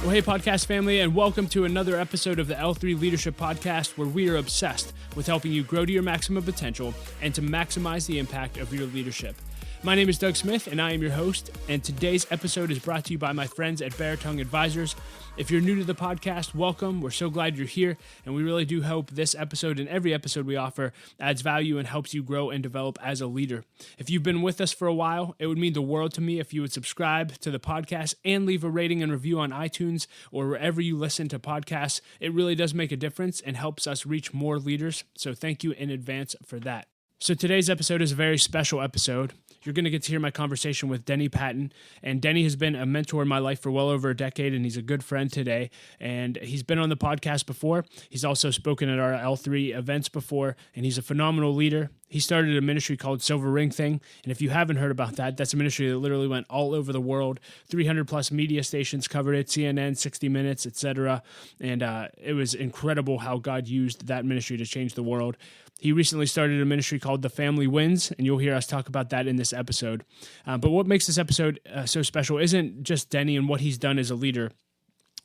Well, hey, podcast family, and welcome to another episode of the L3 Leadership Podcast, where we are obsessed with helping you grow to your maximum potential and to maximize the impact of your leadership. My name is Doug Smith, and I am your host, and today's episode is brought to you by my friends at Baritone Advisors. If you're new to the podcast, welcome. We're so glad you're here, and we really do hope this episode and every episode we offer adds value and helps you grow and develop as a leader. If you've been with us for a while, it would mean the world to me if you would subscribe to the podcast and leave a rating and review on iTunes or wherever you listen to podcasts. It really does make a difference and helps us reach more leaders, so thank you in advance for that. So today's episode is a very special episode. You're going to get to hear my conversation with Denny Pattyn, and Denny has been a mentor in my life for well over a decade, and he's a good friend today, and he's been on the podcast before. He's also spoken at our L3 events before, and he's a phenomenal leader. He started a ministry called Silver Ring Thing, and if you haven't heard about that, that's a ministry that literally went all over the world. 300 plus media stations covered it, CNN, 60 Minutes, etc., and it was incredible how God used that ministry to change the world. He recently started a ministry called The Family Wins, and you'll hear us talk about that in this episode. But what makes this episode so special isn't just Denny and what he's done as a leader.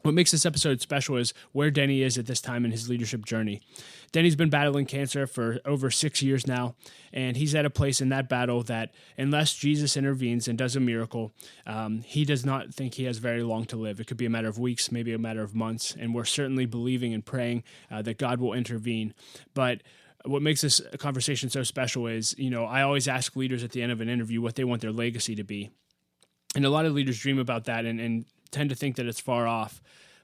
What makes this episode special is where Denny is at this time in his leadership journey. Denny's been battling cancer for over 6 years now, and he's at a place in that battle that unless Jesus intervenes and does a miracle, he does not think he has very long to live. It could be a matter of weeks, maybe a matter of months, and we're certainly believing and praying that God will intervene. But what makes this conversation so special is, I always ask leaders at the end of an interview what they want their legacy to be. And a lot of leaders dream about that and tend to think that it's far off.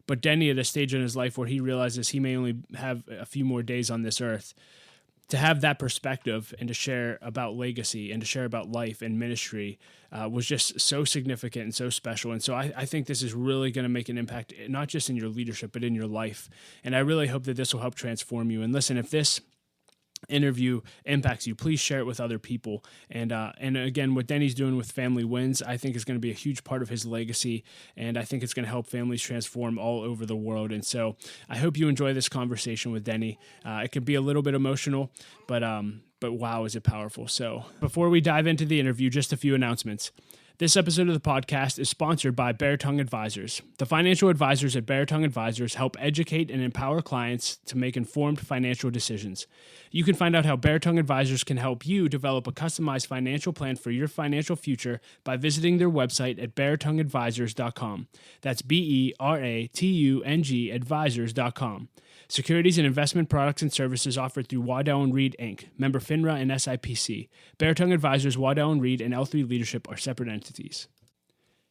But Denny, at a stage in his life where he realizes he may only have a few more days on this earth, to have that perspective and to share about legacy and to share about life and ministry was just so significant and so special. And so I think this is really going to make an impact, not just in your leadership, but in your life. And I really hope that this will help transform you. And listen, if this interview impacts you, please share it with other people. And again, what Denny's doing with Family Wins, I think is going to be a huge part of his legacy, and I think it's going to help families transform all over the world. And so I hope you enjoy this conversation with Denny. It can be a little bit emotional, but wow, is it powerful. So before we dive into the interview, just a few announcements. This episode of the podcast is sponsored by Baritone Advisors. The financial advisors at Baritone Advisors help educate and empower clients to make informed financial decisions. You can find out how Baritone Advisors can help you develop a customized financial plan for your financial future by visiting their website at baritoneadvisors.com. That's BERATUNG advisors.com. Securities and investment products and services offered through Waddell & Reed, Inc., member FINRA and SIPC. Baritone Advisors, Waddell & Reed, and L3 Leadership are separate entities.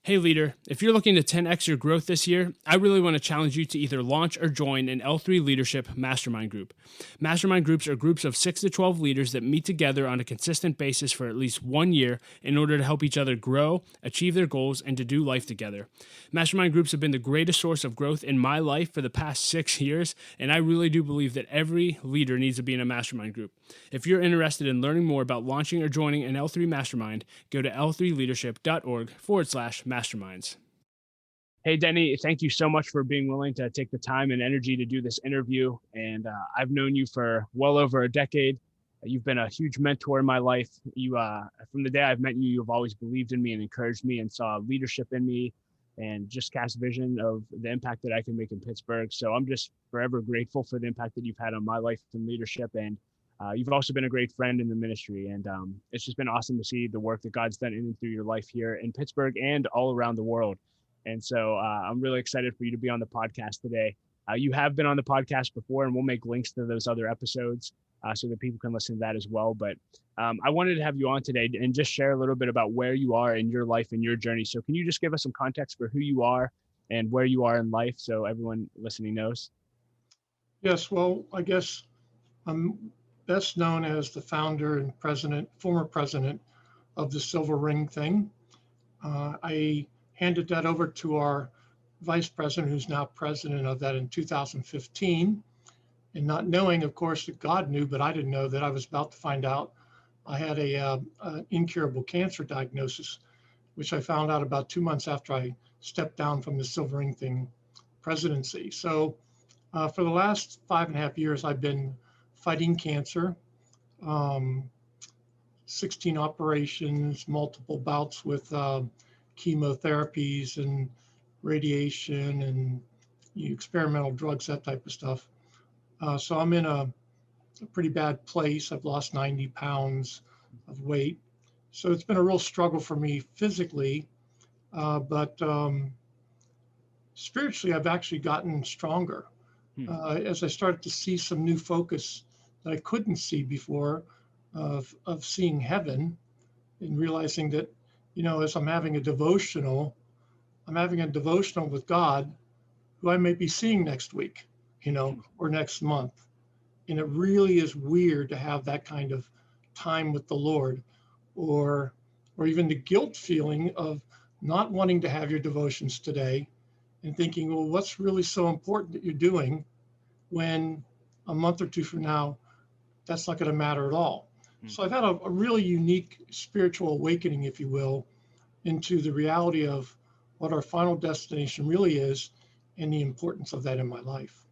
Hey leader, if you're looking to 10x your growth this year, I really want to challenge you to either launch or join an L3 Leadership Mastermind Group. Mastermind groups are groups of 6 to 12 leaders that meet together on a consistent basis for at least 1 year in order to help each other grow, achieve their goals, and to do life together. Mastermind groups have been the greatest source of growth in my life for the past 6 years, and I really do believe that every leader needs to be in a mastermind group. If you're interested in learning more about launching or joining an L3 Mastermind, go to l3leadership.org/masterminds. Hey, Denny, thank you so much for being willing to take the time and energy to do this interview. And I've known you for well over a decade. You've been a huge mentor in my life. You, from the day I've met you, you've always believed in me and encouraged me and saw leadership in me and just cast vision of the impact that I can make in Pittsburgh. So I'm just forever grateful for the impact that you've had on my life and leadership. And you've also been a great friend in the ministry, and it's just been awesome to see the work that God's done in and through your life here in Pittsburgh and all around the world. And so I'm really excited for you to be on the podcast today. You have been on the podcast before, and we'll make links to those other episodes so that people can listen to that as well. But I wanted to have you on today and just share a little bit about where you are in your life and your journey. So can you just give us some context for who you are and where you are in life so everyone listening knows? Yes, well, I guess I'm best known as the founder and former president of the Silver Ring Thing. I handed that over to our vice president, who's now president of that, in 2015. And not knowing, of course, that God knew, but I didn't know that I was about to find out I had an incurable cancer diagnosis, which I found out about 2 months after I stepped down from the Silver Ring Thing presidency. So for the last 5.5 years, I've been fighting cancer, 16 operations, multiple bouts with chemotherapies and radiation and experimental drugs, that type of stuff. So I'm in a pretty bad place. I've lost 90 pounds of weight. So it's been a real struggle for me physically, but spiritually, I've actually gotten stronger. As I started to see some new focus that I couldn't see before of seeing heaven and realizing that, as I'm having a devotional with God who I may be seeing next week, or next month. And it really is weird to have that kind of time with the Lord, or even the guilt feeling of not wanting to have your devotions today and thinking, well, what's really so important that you're doing when a month or two from now, that's not going to matter at all. So I've had a really unique spiritual awakening, if you will, into the reality of what our final destination really is and the importance of that in my life.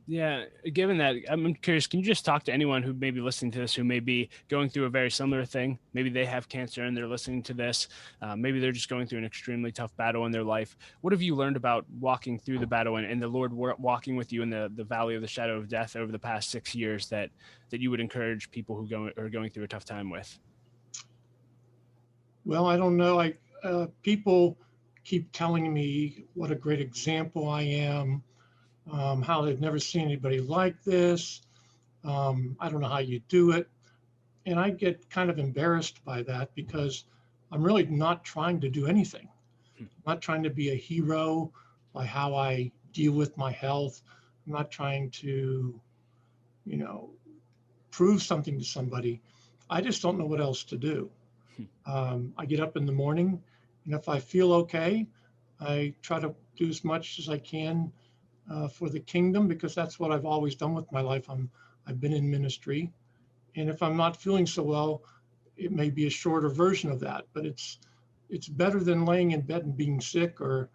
Yeah, given that, I'm curious, can you just talk to anyone who may be listening to this, who may be going through a very similar thing? Maybe they have cancer and they're listening to this. Maybe they're just going through an extremely tough battle in their life. What have you learned about walking through the battle and the Lord walking with you in the valley of the shadow of death over the past 6 years that you would encourage people who are going through a tough time with? Well, I don't know. People keep telling me what a great example I am, how they've never seen anybody like this. I don't know how you do it. And I get kind of embarrassed by that because I'm really not trying to do anything. I'm not trying to be a hero by how I deal with my health. I'm not trying to, prove something to somebody. I just don't know what else to do. I get up in the morning, and if I feel okay, I try to do as much as I can for the kingdom, because that's what I've always done with my life. I've been in ministry, and if I'm not feeling so well, it may be a shorter version of that, but it's better than laying in bed and being sick or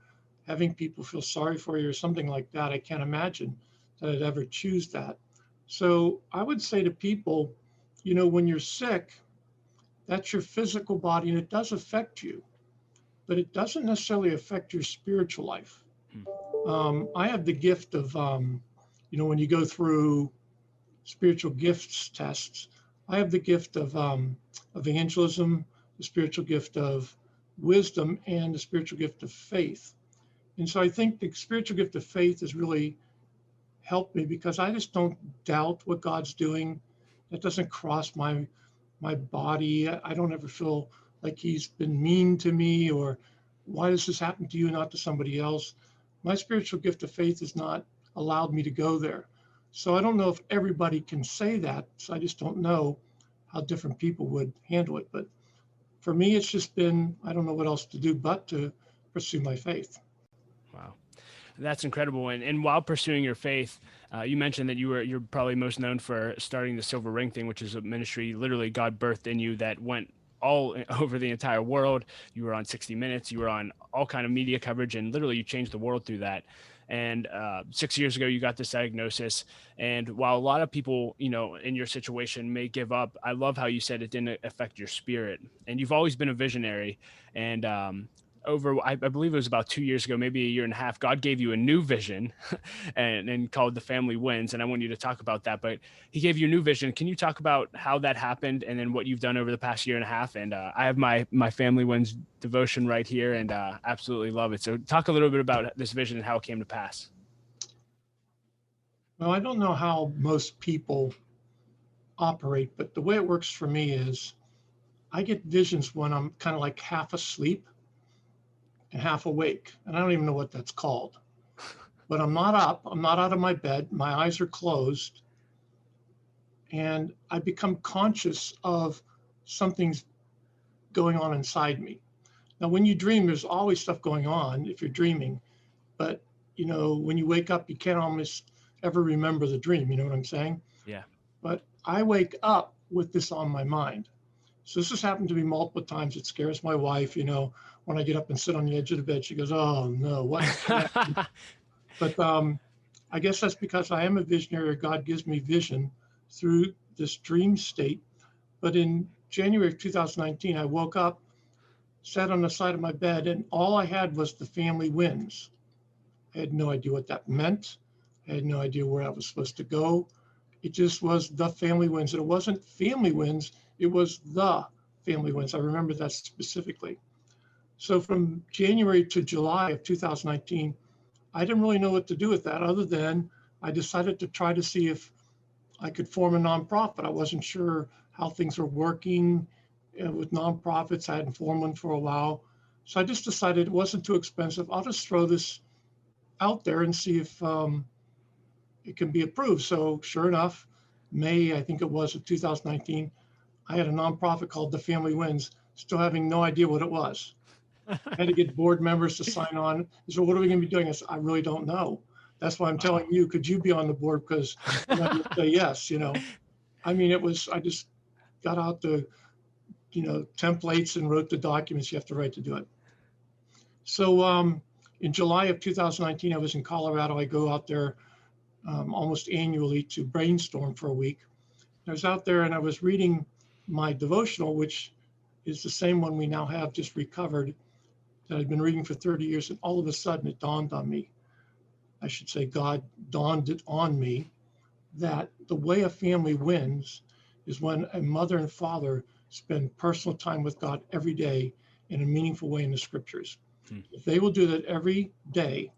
having people feel sorry for you or something like that. I can't imagine that I'd ever choose that. So I would say to people, when you're sick, that's your physical body and it does affect you, but it doesn't necessarily affect your spiritual life. I have the gift of, when you go through spiritual gifts tests, I have the gift of evangelism, the spiritual gift of wisdom, and the spiritual gift of faith. And so I think the spiritual gift of faith has really helped me because I just don't doubt what God's doing. That doesn't cross my body. I don't ever feel like he's been mean to me or why does this happen to you, not to somebody else. My spiritual gift of faith has not allowed me to go there. So I don't know if everybody can say that. So I just don't know how different people would handle it. But for me, it's just been, I don't know what else to do but to pursue my faith. Wow. That's incredible. And while pursuing your faith, you mentioned that you're probably most known for starting the Silver Ring thing, which is a ministry literally God birthed in you that went all over the entire world. You were on 60 Minutes, you were on all kind of media coverage, and literally you changed the world through that. And 6 years ago, you got this diagnosis. And while a lot of people, in your situation may give up, I love how you said it didn't affect your spirit. And you've always been a visionary. And I believe it was about 2 years ago, maybe a year and a half, God gave you a new vision and called The Family Wins. And I want you to talk about that, but he gave you a new vision. Can you talk about how that happened and then what you've done over the past year and a half? And I have my Family Wins devotion right here and absolutely love it. So talk a little bit about this vision and how it came to pass. Well, I don't know how most people operate, but the way it works for me is I get visions when I'm kind of like half asleep and half awake. And I don't even know what that's called. But I'm not up, I'm not out of my bed, my eyes are closed, and I become conscious of something's going on inside me. Now, when you dream, there's always stuff going on if you're dreaming, but when you wake up, you can't almost ever remember the dream, you know what I'm saying? Yeah. But I wake up with this on my mind. So this has happened to me multiple times. It scares my wife, when I get up and sit on the edge of the bed, she goes, "Oh no, what's that?" But I guess that's because I am a visionary. God gives me vision through this dream state. But in January of 2019, I woke up sat on the side of my bed, and all I had was the family wins. I had no idea what that meant. I had no idea where I was supposed to go. It just was the family wins. And it wasn't family wins, it was the family wins. I remember that specifically. So from January to July of 2019, I didn't really know what to do with that other than I decided to try to see if I could form a nonprofit. I wasn't sure how things were working with nonprofits. I hadn't formed one for a while. So I just decided it wasn't too expensive. I'll just throw this out there and see if it can be approved. So sure enough, May, I think it was, of 2019, I had a nonprofit called The Family Wins, still having no idea what it was. I had to get board members to sign on. So what are we going to be doing? I said, I really don't know. That's why I'm telling you, could you be on the board? Because I'm not going to say yes, you know. I mean, I just got out the, templates and wrote the documents you have to write to do it. So in July of 2019, I was in Colorado. I go out there almost annually to brainstorm for a week. I was out there and I was reading my devotional, which is the same one we now have just recovered, that I've been reading for 30 years. And all of a sudden it dawned on me, I should say God dawned it on me, that the way a family wins is when a mother and father spend personal time with God every day in a meaningful way in the scriptures. If they will do that every day,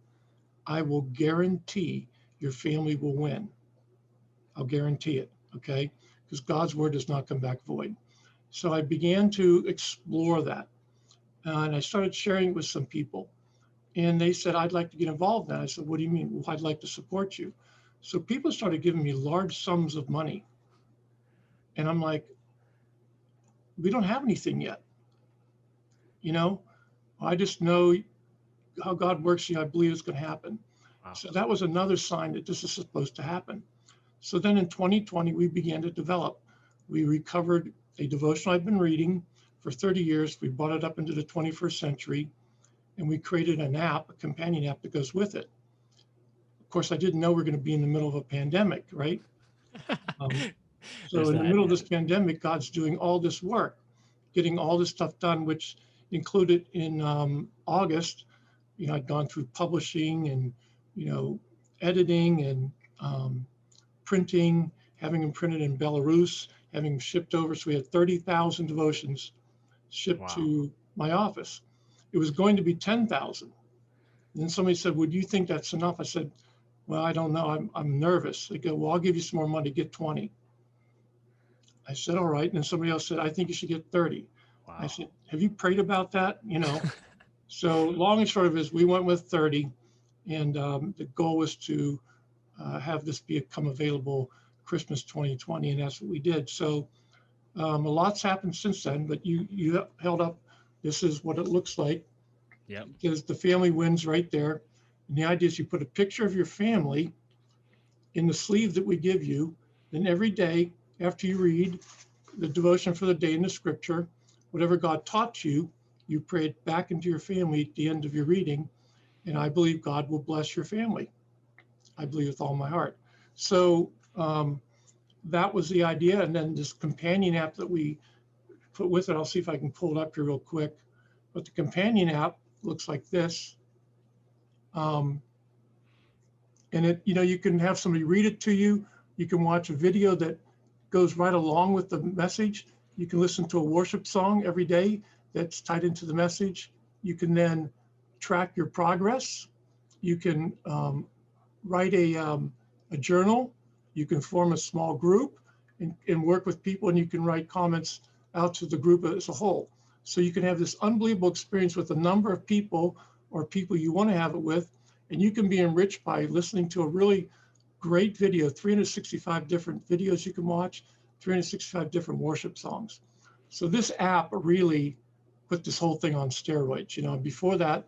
I will guarantee your family will win. I'll guarantee it, okay? Because God's word does not come back void. So I began to explore that. And I started sharing it with some people. And they said, I'd like to get involved in that. I said, what do you mean? Well, I'd like to support you. So people started giving me large sums of money. And I'm like, we don't have anything yet. I just know how God works. I believe it's going to happen. Wow. So that was another sign that this is supposed to happen. So then in 2020, we began to develop. We recovered a devotional I've been reading for 30 years. We brought it up into the 21st century, and we created an app, a companion app that goes with it. Of course, I didn't know we were going to be in the middle of a pandemic, right? So in the middle of this pandemic, God's doing all this work, getting all this stuff done, which included in August, I'd gone through publishing and, editing and printing, having them printed in Belarus, having them shipped over. So we had 30,000 devotions shipped to my office. It was going to be 10,000. And then somebody said, would you think that's enough? I said, well, I don't know. I'm nervous. They go, well, I'll give you some more money, get 20. I said, all right. And then somebody else said, I think you should get 30. Wow. I said, have you prayed about that? So long and short of it is we went with 30, and the goal was to have this become available Christmas 2020, and that's what we did. So a lot's happened since then, but you held up, this is what it looks like. Yeah. Because the family wins right there. And the idea is you put a picture of your family in the sleeve that we give you, then every day after you read the devotion for the day in the scripture, whatever God taught you, you pray it back into your family at the end of your reading, and I believe God will bless your family. I believe with all my heart. So that was the idea, and then this companion app that we put with it, I'll see if I can pull it up here real quick, but the companion app looks like this. And it, you can have somebody read it to you. You can watch a video that goes right along with the message. You can listen to a worship song every day that's tied into the message. You can then track your progress. You can write a journal. You can form a small group and work with people, and you can write comments out to the group as a whole. So you can have this unbelievable experience with a number of people or people you want to have it with, and you can be enriched by listening to a really great video, 365 different videos you can watch, 365 different worship songs. So this app really put this whole thing on steroids. Before that,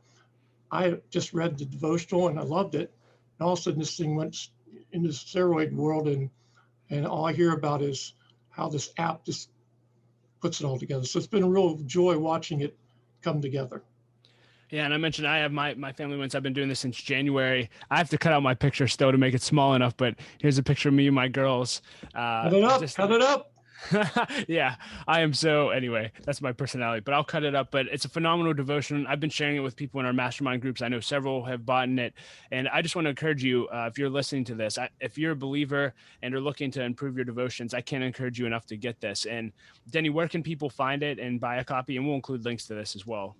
I just read the devotional and I loved it. And all of a sudden this thing went in the steroid world, and all I hear about is how this app just puts it all together. So it's been a real joy watching it come together. Yeah, and I mentioned I have my family wins. I've been doing this since January. I have to cut out my picture still to make it small enough, but here's a picture of me and my girls. Cut it up. Yeah, I am. So anyway, that's my personality, but I'll cut it up. But it's a phenomenal devotion. I've been sharing it with people in our mastermind groups. I know several have bought in it. And I just want to encourage you, if you're listening to this, if you're a believer and are looking to improve your devotions, I can't encourage you enough to get this. And Denny, where can people find it and buy a copy? And we'll include links to this as well.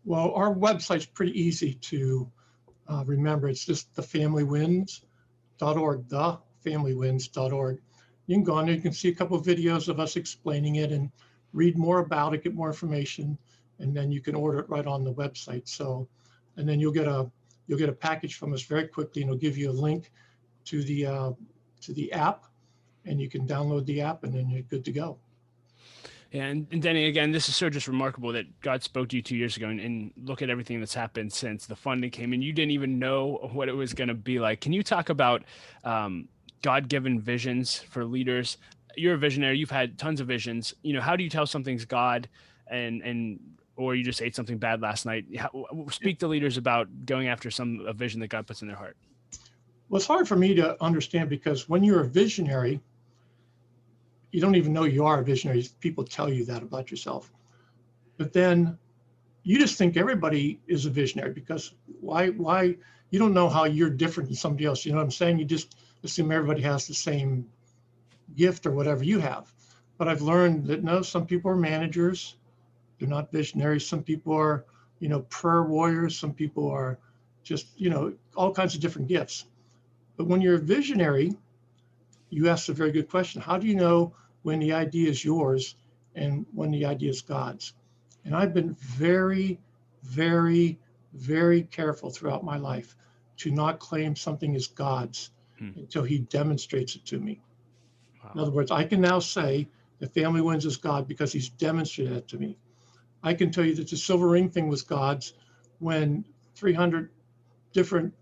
Well, our website's pretty easy to remember. It's just thefamilywins.org, thefamilywins.org. You can go on there, you can see a couple of videos of us explaining it and read more about it, get more information, and then you can order it right on the website. So, and then you'll get a package from us very quickly, and it'll give you a link to the app, and you can download the app, and then you're good to go. And Denny, again, this is so just remarkable that God spoke to you 2 years ago, and look at everything that's happened since the funding came in. You didn't even know what it was going to be like. Can you talk about God-given visions for leaders? You're a visionary. You've had tons of visions. How do you tell something's God or you just ate something bad last night? Speak to leaders about going after a vision that God puts in their heart. Well, it's hard for me to understand because when you're a visionary, you don't even know you are a visionary. People tell you that about yourself. But then you just think everybody is a visionary because why you don't know how you're different than somebody else. You know what I'm saying? You just assume everybody has the same gift or whatever you have. But I've learned that no, some people are managers. They're not visionaries. Some people are, prayer warriors. Some people are just, all kinds of different gifts. But when you're a visionary, you asked a very good question. How do you know when the idea is yours and when the idea is God's? And I've been very, very, very careful throughout my life to not claim something is God's until he demonstrates it to me. Wow. In other words, I can now say the Family Wins is God because he's demonstrated it to me. I can tell you that the Silver Ring thing was God's when 300 different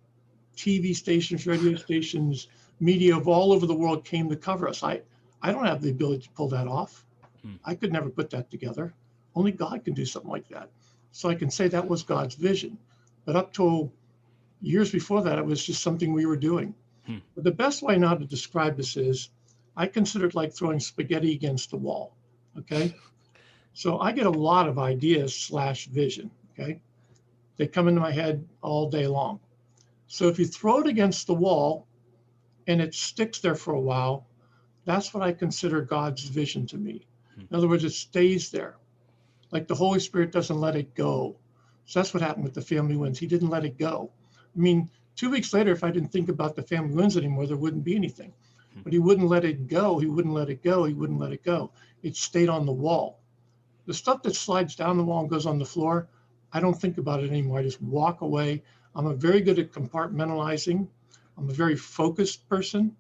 TV stations, radio stations, media of all over the world came to cover us. I don't have the ability to pull that off. I could never put that together. Only God can do something like that. So I can say that was God's vision. But up till years before that, it was just something we were doing. But the best way now to describe this is I consider it like throwing spaghetti against the wall. Okay. So I get a lot of ideas / vision. Okay. They come into my head all day long. So if you throw it against the wall and it sticks there for a while, that's what I consider God's vision to me. In other words, it stays there. Like the Holy Spirit doesn't let it go. So that's what happened with the Family Wins. He didn't let it go. I mean, 2 weeks later, if I didn't think about the Family Wins anymore, there wouldn't be anything. But he wouldn't let it go. He wouldn't let it go. He wouldn't let it go. It stayed on the wall. The stuff that slides down the wall and goes on the floor, I don't think about it anymore. I just walk away. I'm very good at compartmentalizing. I'm a very focused person.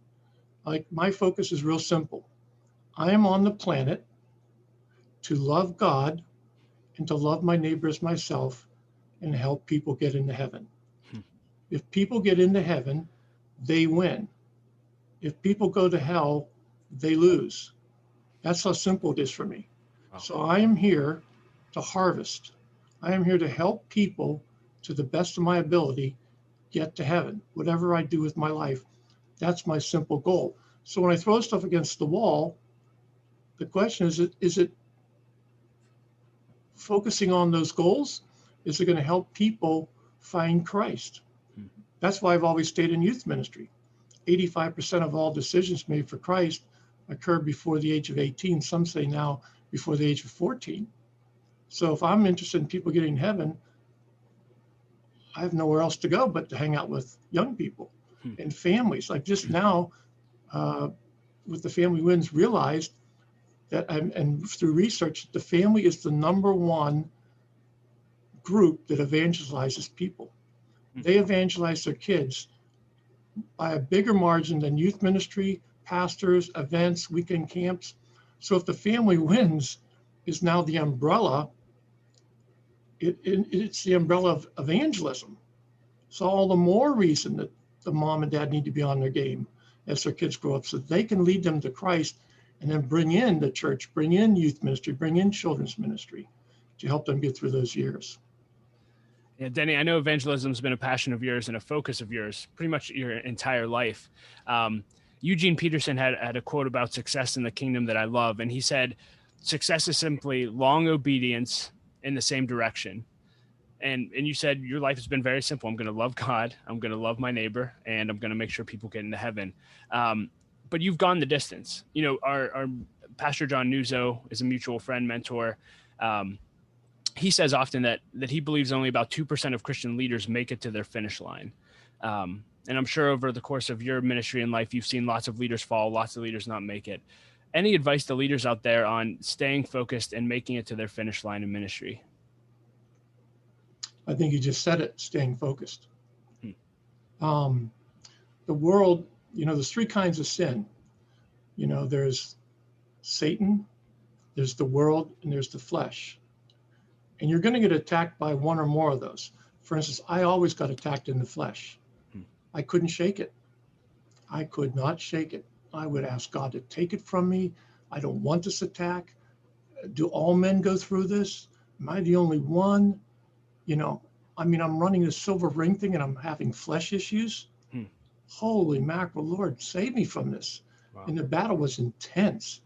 Like my focus is real simple. I am on the planet to love God and to love my neighbor as myself and help people get into heaven. If people get into heaven, they win. If people go to hell, they lose. That's how simple it is for me. Wow. So I am here to harvest. I am here to help people to the best of my ability get to heaven. Whatever I do with my life, that's my simple goal. So when I throw stuff against the wall, the question is it focusing on those goals? Is it going to help people find Christ? That's why I've always stayed in youth ministry. 85% of all decisions made for Christ occur before the age of 18. Some say now before the age of 14. So if I'm interested in people getting to heaven, I have nowhere else to go but to hang out with young people and families. Like just now, with the Family Wins, realized that, and through research, the family is the number one group that evangelizes people. They evangelize their kids by a bigger margin than youth ministry, pastors, events, weekend camps. So if the Family Wins is now the umbrella, it's the umbrella of evangelism. So all the more reason that the mom and dad need to be on their game as their kids grow up so they can lead them to Christ and then bring in the church, bring in youth ministry, bring in children's ministry to help them get through those years. Yeah, Denny, I know evangelism has been a passion of yours and a focus of yours pretty much your entire life. Eugene Peterson had a quote about success in the kingdom that I love. And he said, success is simply long obedience in the same direction. And you said your life has been very simple. I'm going to love God. I'm going to love my neighbor, and I'm going to make sure people get into heaven. But you've gone the distance. You know, our Pastor John Nuzzo is a mutual friend, mentor. He says often that he believes only about 2% of Christian leaders make it to their finish line. And I'm sure over the course of your ministry and life, you've seen lots of leaders fall, lots of leaders not make it. Any advice to leaders out there on staying focused and making it to their finish line in ministry? I think you just said it, staying focused. The world, there's three kinds of sin. There's Satan, there's the world, and there's the flesh. And you're going to get attacked by one or more of those. For instance, I always got attacked in the flesh. I couldn't shake it. I could not shake it. I would ask God to take it from me. I don't want this attack. Do all men go through this? Am I the only one? I'm running the silver ring thing and I'm having flesh issues. Holy mackerel, Lord, save me from this. Wow. And the battle was intense.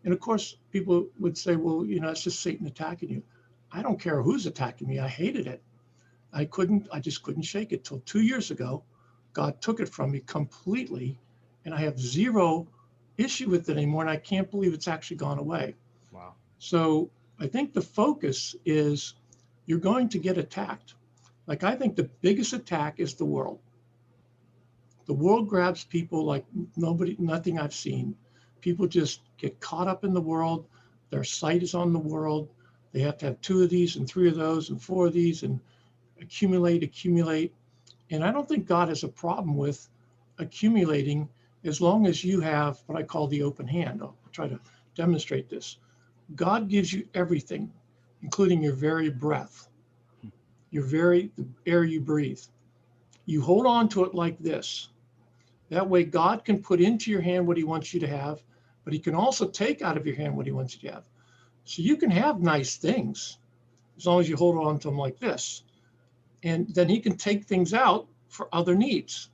And of course, people would say, well, it's just Satan attacking you. I don't care who's attacking me. I hated it. I just couldn't shake it till 2 years ago. God took it from me completely, and I have zero issue with it anymore. And I can't believe it's actually gone away. Wow. So I think the focus is you're going to get attacked. Like, I think the biggest attack is the world. The world grabs people like nothing I've seen. People just get caught up in the world. Their sight is on the world. They have to have 2 of these and 3 of those and 4 of these and accumulate. And I don't think God has a problem with accumulating as long as you have what I call the open hand. I'll try to demonstrate this. God gives you everything, including your very breath, the air you breathe. You hold on to it like this. That way God can put into your hand what he wants you to have, but he can also take out of your hand what he wants you to have. So you can have nice things as long as you hold on to them like this. And then he can take things out for other needs,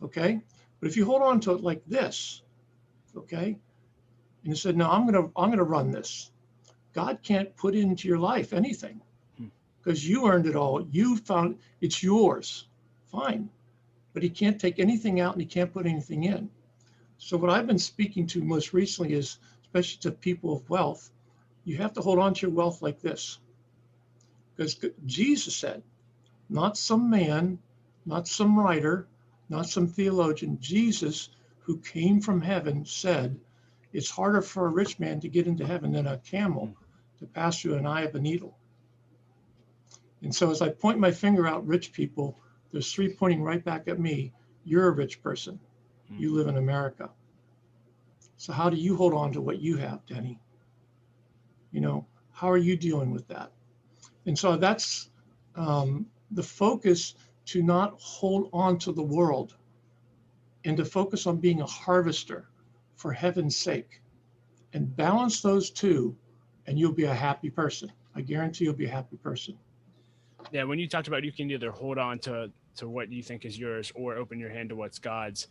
okay? But if you hold on to it like this, okay, and you said, no, I'm gonna run this. God can't put into your life anything because you earned it all. You found it's yours, fine. But he can't take anything out and he can't put anything in. So what I've been speaking to most recently is, especially to people of wealth, you have to hold on to your wealth like this. Because Jesus said, not some man, not some writer, not some theologian, Jesus, who came from heaven, said, it's harder for a rich man to get into heaven than a camel to pass through an eye of a needle. And so as I point my finger out rich people, there's 3 pointing right back at me. You're a rich person. You live in America. So how do you hold on to what you have, Denny? How are you dealing with that? And so that's the focus, to not hold on to the world and to focus on being a harvester for heaven's sake, and balance those two, and you'll be a happy person. I guarantee you'll be a happy person. Yeah, when you talked about you can either hold on to what you think is yours or open your hand to what's God's,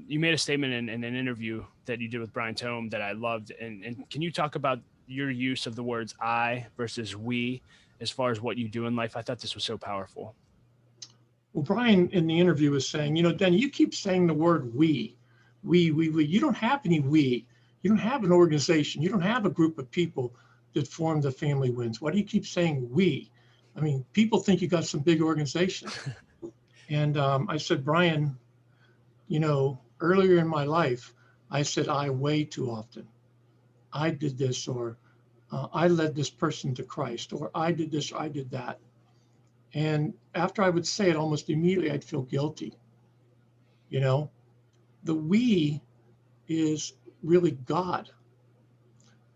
you made a statement in an interview that you did with Brian Tome that I loved. And can you talk about your use of the words I versus we as far as what you do in life? I thought this was so powerful. Well, Brian in the interview was saying, Denny, you keep saying the word we. You don't have any we. You don't have an organization. You don't have a group of people that form the Family Wins. Why do you keep saying we? I mean, people think you got some big organization. And I said, Brian, earlier in my life, I said I way too often. I did this, or I led this person to Christ, or I did this, or I did that. And after I would say it, almost immediately, I'd feel guilty. The we is really God.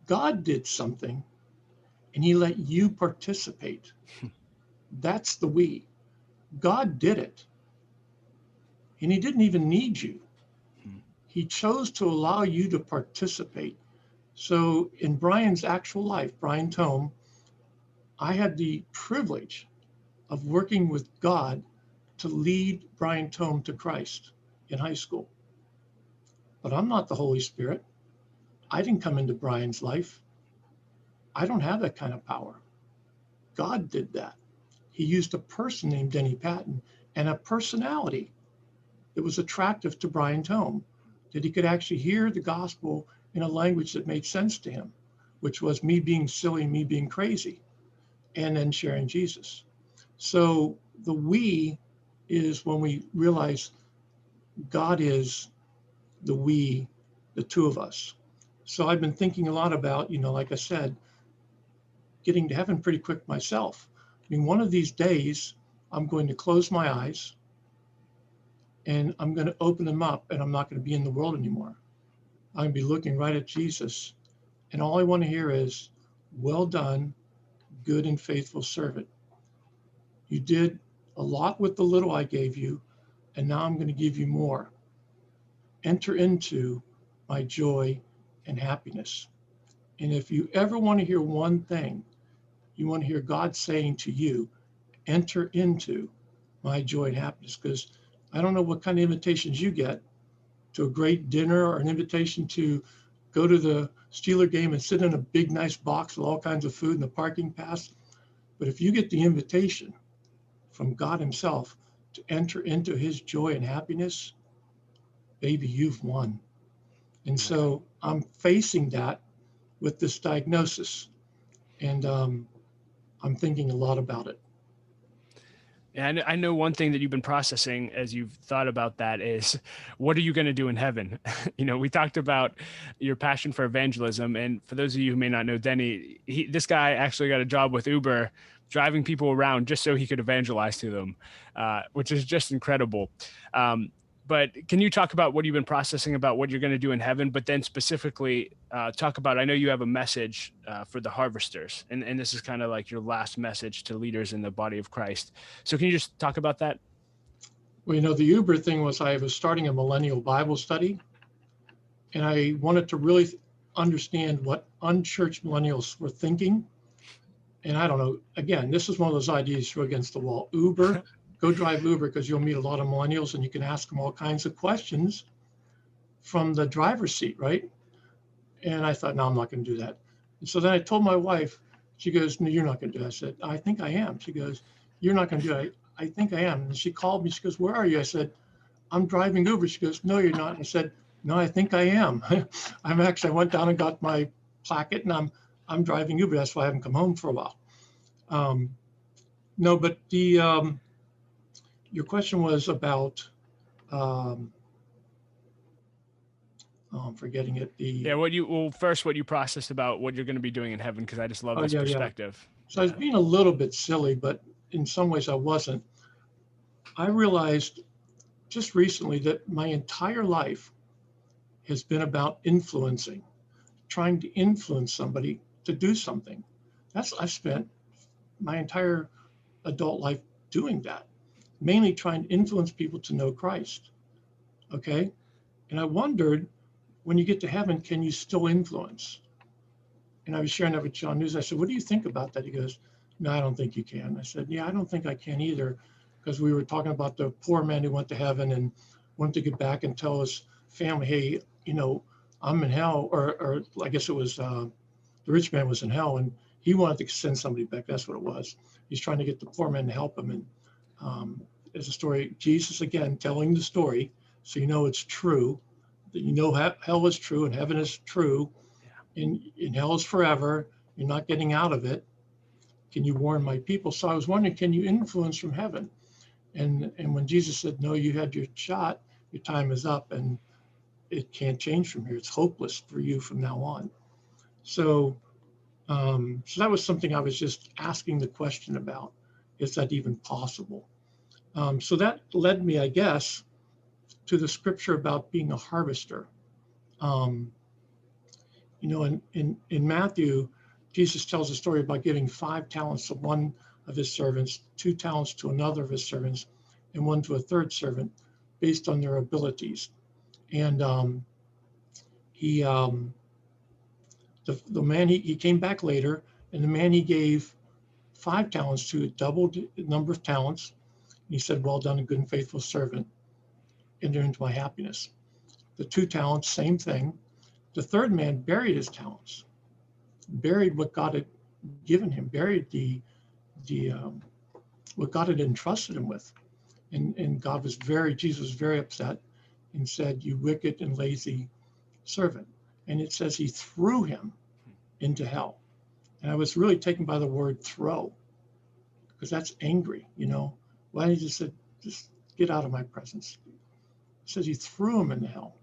God did something and he let you participate. That's the we. God did it. And he didn't even need you. He chose to allow you to participate. So in Brian's actual life, Brian Tome, I had the privilege of working with God to lead Brian Tome to Christ in high school. but I'm not the Holy Spirit. I didn't come into Brian's life. I don't have that kind of power. God did that. He used a person named Denny Pattyn and a personality that was attractive to Brian's home, that he could actually hear the gospel in a language that made sense to him, which was me being silly, me being crazy, and then sharing Jesus. So the we is when we realize God is the we, the two of us. So I've been thinking a lot about, like I said, getting to heaven pretty quick myself. I mean, one of these days, I'm going to close my eyes and I'm going to open them up, and I'm not going to be in the world anymore. I'm going to be looking right at Jesus. And all I want to hear is, well done, good and faithful servant. You did a lot with the little I gave you, and now I'm going to give you more. Enter into my joy and happiness. And if you ever want to hear one thing, you want to hear God saying to you, enter into my joy and happiness. Because I don't know what kind of invitations you get to a great dinner or an invitation to go to the Steeler game and sit in a big, nice box with all kinds of food in the parking pass. But if you get the invitation from God himself to enter into his joy and happiness, baby, you've won. And so I'm facing that with this diagnosis, and I'm thinking a lot about it. And I know one thing that you've been processing as you've thought about that is, what are you going to do in heaven? We talked about your passion for evangelism. And for those of you who may not know Denny, this guy actually got a job with Uber, driving people around just so he could evangelize to them, which is just incredible. But can you talk about what you've been processing about what you're going to do in heaven, but then specifically talk about, I know you have a message for the harvesters, and this is kind of like your last message to leaders in the body of Christ. So can you just talk about that? Well, the Uber thing was, I was starting a millennial Bible study, and I wanted to really understand what unchurched millennials were thinking. And I don't know, again, this is one of those ideas throw against the wall. Uber, go drive Uber, because you'll meet a lot of millennials and you can ask them all kinds of questions from the driver's seat, right? And I thought, no, I'm not going to do that. And so then I told my wife. She goes, no, you're not going to do that. I said, I think I am. She goes, you're not going to do it. I think I am. And she called me. She goes, where are you? I said, I'm driving Uber. She goes, no, you're not. I said, no, I think I am. I went down and got my placket, and I'm driving Uber. That's why I haven't come home for a while. No, but your question was about, I'm forgetting it. What you processed about what you're going to be doing in heaven, because I just love this perspective. So I was being a little bit silly, but in some ways I wasn't. I realized just recently that my entire life has been about influencing, trying to influence somebody to do something. I've spent my entire adult life doing that, mainly trying to influence people to know Christ. Okay. And I wondered, when you get to heaven, can you still influence? And I was sharing that with John News. I said, what do you think about that? He goes, no, I don't think you can. I said, yeah, I don't think I can either, because we were talking about the poor man who went to heaven and wanted to get back and tell his family, hey, I'm in hell, or I guess it was the rich man was in hell, and he wanted to send somebody back. That's what it was. He's trying to get the poor man to help him. And there's a story, Jesus again telling the story, so it's true. That hell is true and heaven is true, and hell is forever. You're not getting out of it. Can you warn my people? So I was wondering, can you influence from heaven? And when Jesus said, no, you had your shot, your time is up, and it can't change from here. It's hopeless for you from now on. So that was something I was just asking the question about. Is that even possible? So that led me, I guess, to the scripture about being a harvester. In Matthew, Jesus tells a story about giving 5 talents to one of his servants, 2 talents to another of his servants, and 1 to a third servant, based on their abilities. And the man, he came back later, and the man he gave 5 talents to doubled the number of talents. And he said, well done, a good and faithful servant. Enter into my happiness. The 2 talents, same thing. The third man buried his talents, buried what God had given him, buried the what God had entrusted him with. And Jesus was very upset and said, "You wicked and lazy servant." And it says he threw him into hell. And I was really taken by the word throw, because that's angry, Why didn't he just say, just get out of my presence? It says he threw him into hell.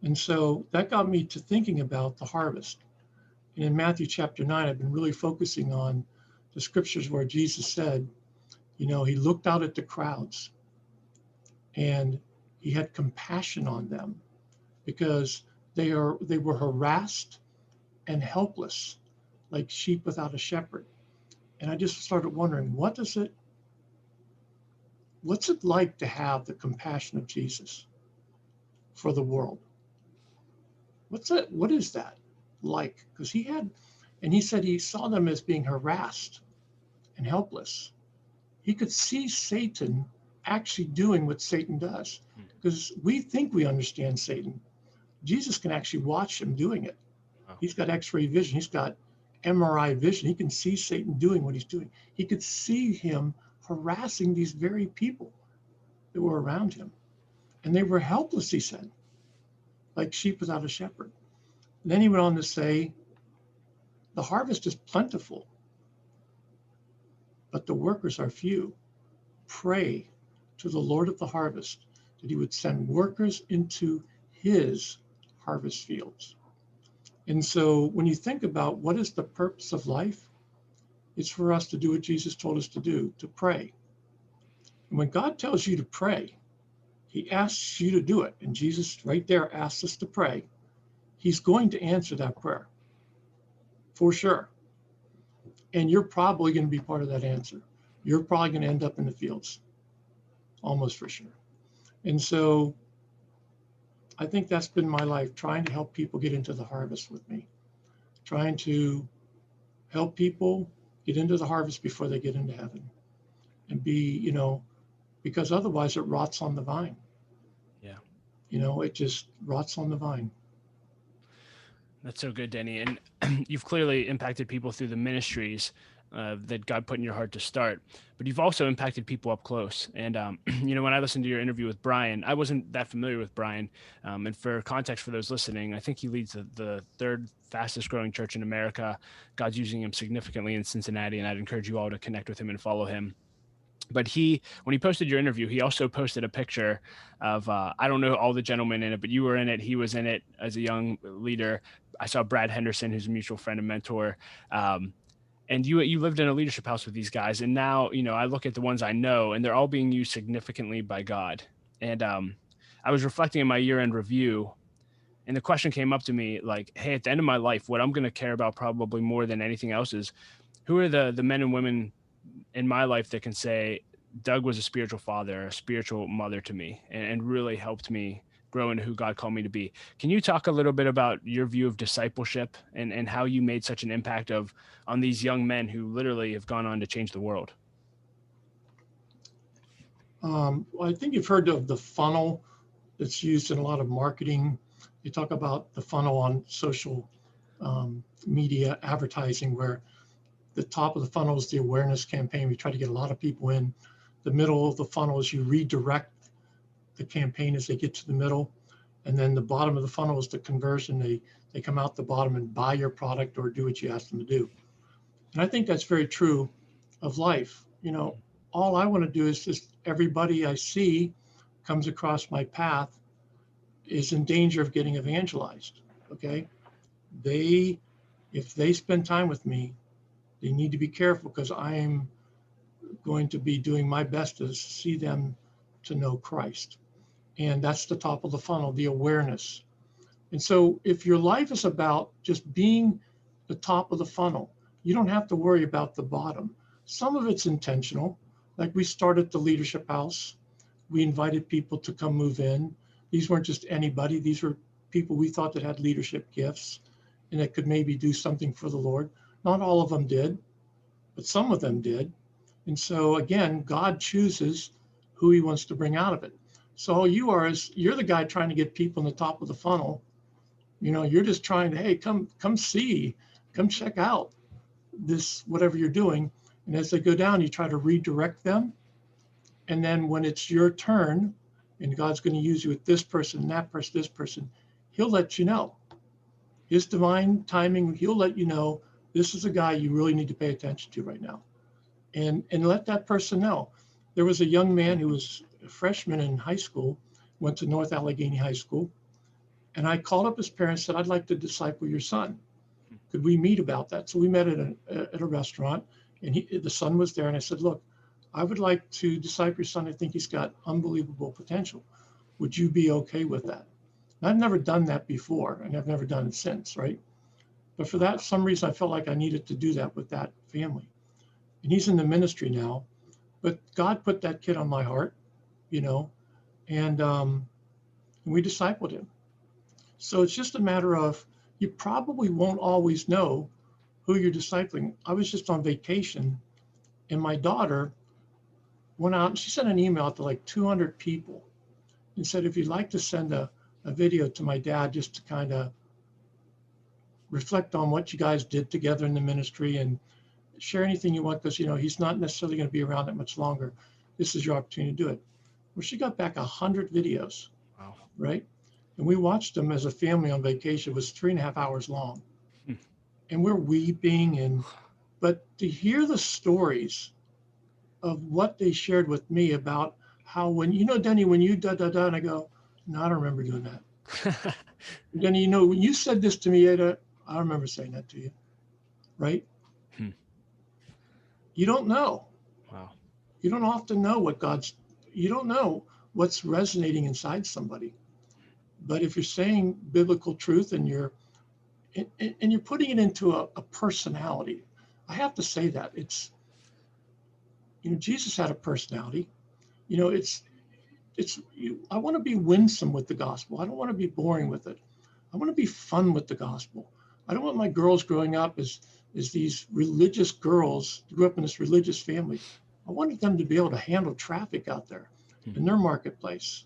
And so that got me to thinking about the harvest. And in Matthew chapter 9, I've been really focusing on the scriptures where Jesus said, he looked out at the crowds and he had compassion on them because they were harassed and helpless, like sheep without a shepherd. And I just started wondering, what's it like to have the compassion of Jesus for the world? What is that like? Because he said he saw them as being harassed and helpless. He could see Satan actually doing what Satan does, because we think we understand Satan. Jesus can actually watch him doing it. Wow. He's got X-ray vision. He's got MRI vision. He can see Satan doing what he's doing. He could see him harassing these very people that were around him. And they were helpless, he said, like sheep without a shepherd. And then he went on to say, the harvest is plentiful, but the workers are few. Pray to the Lord of the harvest that he would send workers into his harvest fields. And so when you think about what is the purpose of life, it's for us to do what Jesus told us to do, to pray. And when God tells you to pray, he asks you to do it. And Jesus right there asks us to pray. He's going to answer that prayer, for sure. And you're probably going to be part of that answer. You're probably going to end up in the fields, almost for sure. And so I think that's been my life, trying to help people get into the harvest with me, trying to help people get into the harvest before they get into heaven, and be, because otherwise it rots on the vine. Yeah. It just rots on the vine. That's so good, Denny. And you've clearly impacted people through the ministries that God put in your heart to start, but you've also impacted people up close. And, when I listened to your interview with Brian, I wasn't that familiar with Brian. And for context for those listening, I think he leads the third fastest growing church in America. God's using him significantly in Cincinnati, and I'd encourage you all to connect with him and follow him. But when he posted your interview, he also posted a picture of, I don't know all the gentlemen in it, but you were in it. He was in it as a young leader. I saw Brad Henderson, who's a mutual friend and mentor. And you lived in a leadership house with these guys. And now, I look at the ones I know, and they're all being used significantly by God. And I was reflecting in my year-end review, and the question came up to me like, hey, at the end of my life, what I'm going to care about probably more than anything else is who are the men and women in my life that can say, Doug was a spiritual father, a spiritual mother to me, and really helped me grow into who God called me to be. Can you talk a little bit about your view of discipleship and how you made such an impact on these young men who literally have gone on to change the world? I think you've heard of the funnel that's used in a lot of marketing. You talk about the funnel on social media advertising, where the top of the funnel is the awareness campaign. We try to get a lot of people in. The middle of the funnel is you redirect the campaign as they get to the middle. And then the bottom of the funnel is the conversion. They come out the bottom and buy your product or do what you ask them to do. And I think that's very true of life. All I want to do is just everybody I see comes across my path is in danger of getting evangelized. Okay. If they spend time with me, they need to be careful, because I am going to be doing my best to see them to know Christ. And that's the top of the funnel, the awareness. And so if your life is about just being the top of the funnel, you don't have to worry about the bottom. Some of it's intentional. Like we started the leadership house. We invited people to come move in. These weren't just anybody. These were people we thought that had leadership gifts and that could maybe do something for the Lord. Not all of them did, but some of them did. And so again, God chooses who he wants to bring out of it. So all you are is you're the guy trying to get people in the top of the funnel. You're just trying to, hey, come see, come check out this, whatever you're doing. And as they go down, you try to redirect them. And then when it's your turn and God's going to use you with this person, that person, this person, he'll let you know. His divine timing, he'll let you know, this is a guy you really need to pay attention to right now. And let that person know. There was a young man who was a freshman in high school, went to North Allegheny High School. And I called up his parents, said, I'd like to disciple your son. Could we meet about that? So we met at a restaurant, and the son was there. And I said, look, I would like to disciple your son. I think he's got unbelievable potential. Would you be okay with that? And I've never done that before, and I've never done it since, right? But for that, some reason I felt like I needed to do that with that family. And he's in the ministry now, but God put that kid on my heart, and we discipled him. So it's just a matter of, you probably won't always know who you're discipling. I was just on vacation, and my daughter went out and she sent an email to like 200 people and said, if you'd like to send a video to my dad just to kind of reflect on what you guys did together in the ministry and share anything you want, because he's not necessarily going to be around that much longer. This is your opportunity to do it. Well, she got back 100 videos. Wow. Right? And we watched them as a family on vacation. It was 3.5 hours long. And we're weeping, but to hear the stories of what they shared with me about how Denny, when you da-da-da, and I go, no, I don't remember doing that. Denny, when you said this to me, Ada, I remember saying that to you, right? You don't know. Wow. You don't often know you don't know what's resonating inside somebody. But if you're saying biblical truth and you're putting it into a personality, I have to say that it's, Jesus had a personality. I want to be winsome with the gospel. I don't want to be boring with it. I want to be fun with the gospel. I don't want my girls growing up as these religious girls who grew up in this religious family. I wanted them to be able to handle traffic out there in their marketplace,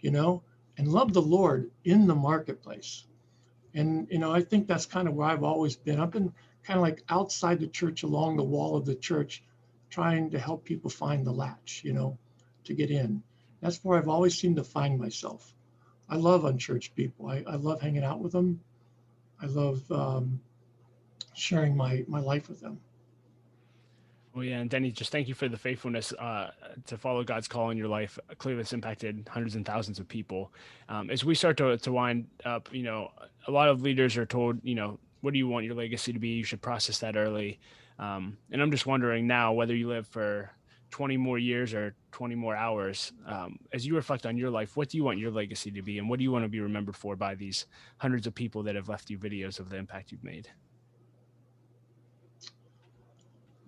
and love the Lord in the marketplace. And, I think that's kind of where I've always been. I've been kind of like outside the church, along the wall of the church, trying to help people find the latch, to get in. That's where I've always seemed to find myself. I love unchurched people. I love hanging out with them. I love sharing my life with them. Well, yeah, and Denny, just thank you for the faithfulness to follow God's call in your life. Clearly, it's impacted hundreds and thousands of people. As we start to wind up, a lot of leaders are told, what do you want your legacy to be? You should process that early. And I'm just wondering now, whether you live for 20 more years or 20 more hours, as you reflect on your life, what do you want your legacy to be? And what do you want to be remembered for by these hundreds of people that have left you videos of the impact you've made?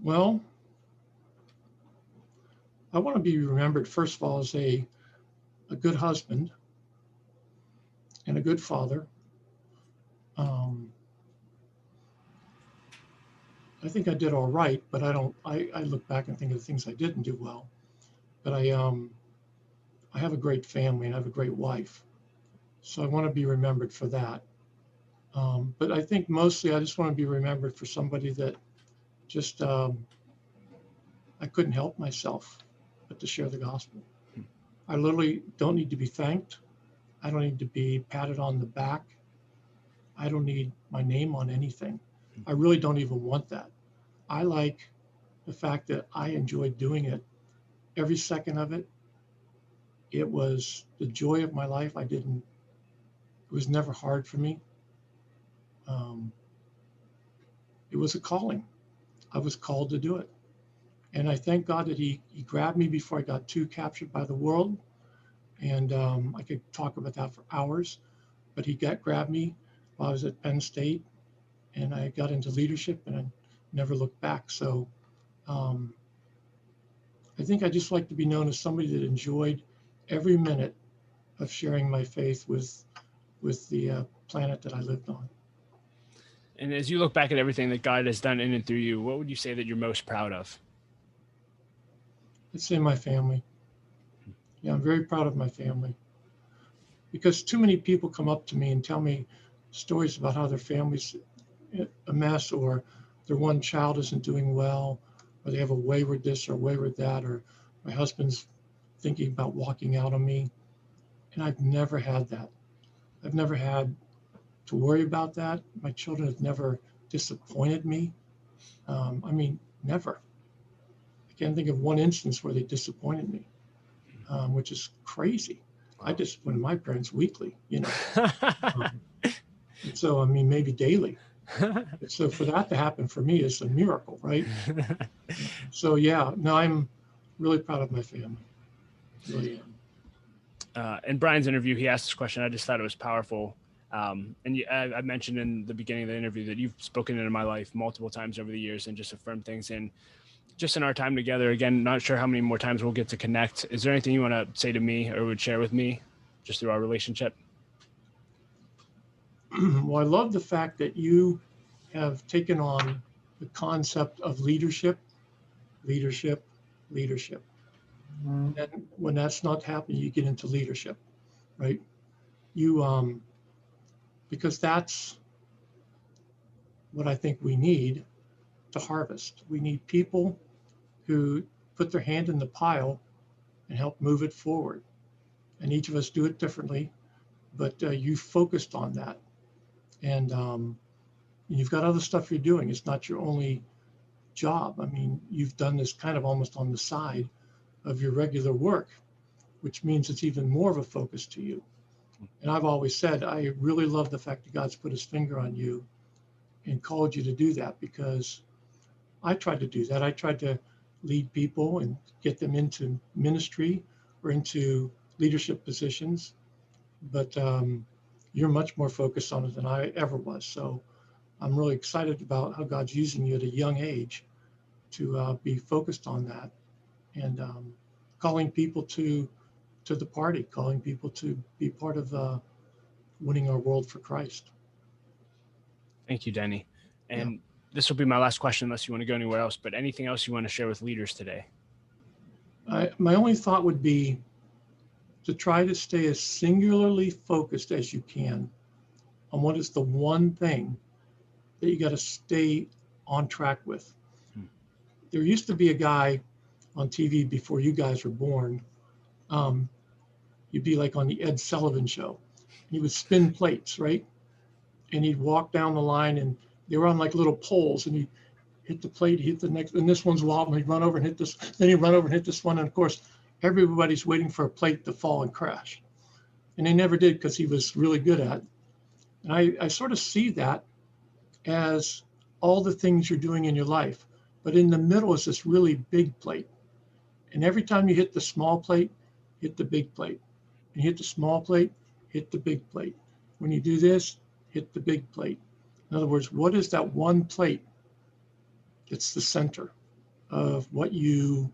Well, I want to be remembered, first of all, as a good husband and a good father. I think I did all right, but I look back and think of the things I didn't do well. But I have a great family and I have a great wife. So I want to be remembered for that. But I think mostly I just want to be remembered for somebody that just, I couldn't help myself but to share the gospel. I literally don't need to be thanked. I don't need to be patted on the back. I don't need my name on anything. I really don't even want that. I like the fact that I enjoyed doing it. Every second of it, it was the joy of my life. It was never hard for me. It was a calling. I was called to do it. And I thank God that he grabbed me before I got too captured by the world. And I could talk about that for hours, but he grabbed me while I was at Penn State, and I got into leadership and I never looked back. So I think I just like to be known as somebody that enjoyed every minute of sharing my faith with the planet that I lived on. And as you look back at everything that God has done in and through you, what would you say that you're most proud of? I'd say my family. Yeah, I'm very proud of my family because too many people come up to me and tell me stories about how their family's a mess, or their one child isn't doing well, or they have a wayward this or wayward that, or my husband's thinking about walking out on me. And I've never had that. I've never had to worry about that. My children have never disappointed me. I mean, never. I can't think of one instance where they disappointed me, which is crazy. I disappointed my parents weekly, you know. And so, I mean, maybe daily. So for that to happen for me is a miracle, right? So yeah, no, I'm really proud of my family. Really am. In Brian's interview, he asked this question. I just thought it was powerful. I mentioned in the beginning of the interview that you've spoken into my life multiple times over the years and just affirmed things. And just in our time together, again, not sure how many more times we'll get to connect. Is there anything you want to say to me or would share with me just through our relationship? Well, I love the fact that you have taken on the concept of leadership, leadership, leadership. And then when that's not happening, you get into leadership, right? You, because that's what I think we need to harvest. We need people who put their hand in the pile and help move it forward. And each of us do it differently, but you focused on that. And you've got other stuff you're doing. It's not your only job. I mean, you've done this kind of almost on the side of your regular work, which means it's even more of a focus to you. And I've always said, I really love the fact that God's put his finger on you and called you to do that, because I tried to do that. I tried to lead people and get them into ministry or into leadership positions, but you're much more focused on it than I ever was. So I'm really excited about how God's using you at a young age to be focused on that, and calling people to the party, calling people to be part of winning our world for Christ. Thank you, Denny. And this will be my last question unless you want to go anywhere else, but anything else you want to share with leaders today? My only thought would be to try to stay as singularly focused as you can on what is the one thing that you got to stay on track with. There used to be a guy on TV before you guys were born. You'd be like on the Ed Sullivan show. He would spin plates, right? And he'd walk down the line, and they were on like little poles, and he'd hit the plate, hit the next, and this one's wobbling, he'd run over and hit this, then he'd run over and hit this one. And of course, everybody's waiting for a plate to fall and crash. And they never did, because he was really good at it. And I sort of see that as all the things you're doing in your life. But in the middle is this really big plate. And every time you hit the small plate, hit the big plate. And you hit the small plate, hit the big plate. When you do this, hit the big plate. In other words, what is that one plate that's the center of what you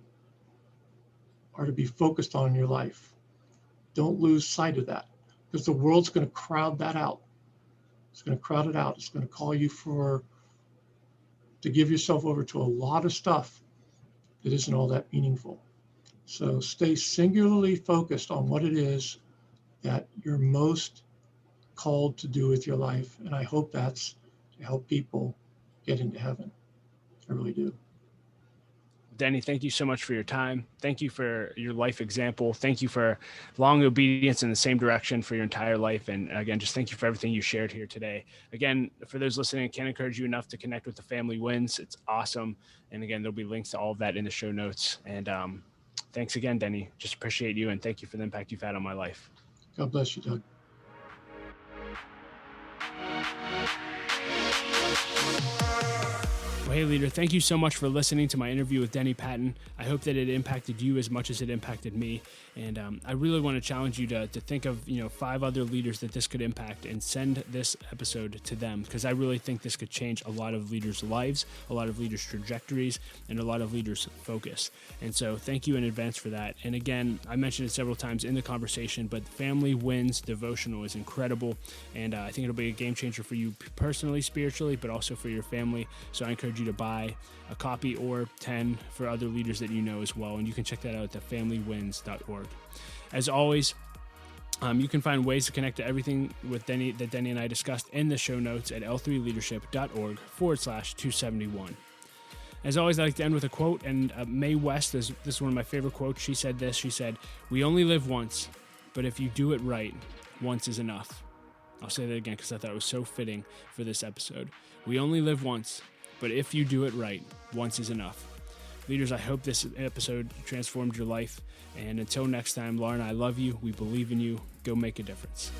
are to be focused on in your life? Don't lose sight of that, because the world's going to crowd that out. It's going to crowd it out. It's going to call you to give yourself over to a lot of stuff that isn't all that meaningful. So stay singularly focused on what it is that you're most called to do with your life. And I hope that's to help people get into heaven. I really do. Denny, thank you so much for your time. Thank you for your life example. Thank you for long obedience in the same direction for your entire life. And again, just thank you for everything you shared here today. Again, for those listening, I can't encourage you enough to connect with the Family Wins. It's awesome. And again, there'll be links to all of that in the show notes. And thanks again, Denny. Just appreciate you. And thank you for the impact you've had on my life. God bless you, Doug. Well, hey, leader, thank you so much for listening to my interview with Denny Pattyn. I hope that it impacted you as much as it impacted me. And I really want to challenge you to think of 5 other leaders that this could impact and send this episode to them, because I really think this could change a lot of leaders' lives, a lot of leaders' trajectories, and a lot of leaders' focus. And so thank you in advance for that. And again, I mentioned it several times in the conversation, but Family Wins devotional is incredible. And I think it'll be a game changer for you personally, spiritually, but also for your family. So I encourage you to buy a copy or 10 for other leaders that you know as well. And you can check that out at thefamilywins.org. As always, you can find ways to connect to everything with Denny that Denny and I discussed in the show notes at l3leadership.org/271. As always, I like to end with a quote, and Mae West, this is one of my favorite quotes. She said this, she said, "We only live once, but if you do it right, once is enough." I'll say that again because I thought it was so fitting for this episode. We only live once, but if you do it right, once is enough. Leaders, I hope this episode transformed your life. And until next time, Laura and I love you. We believe in you. Go make a difference.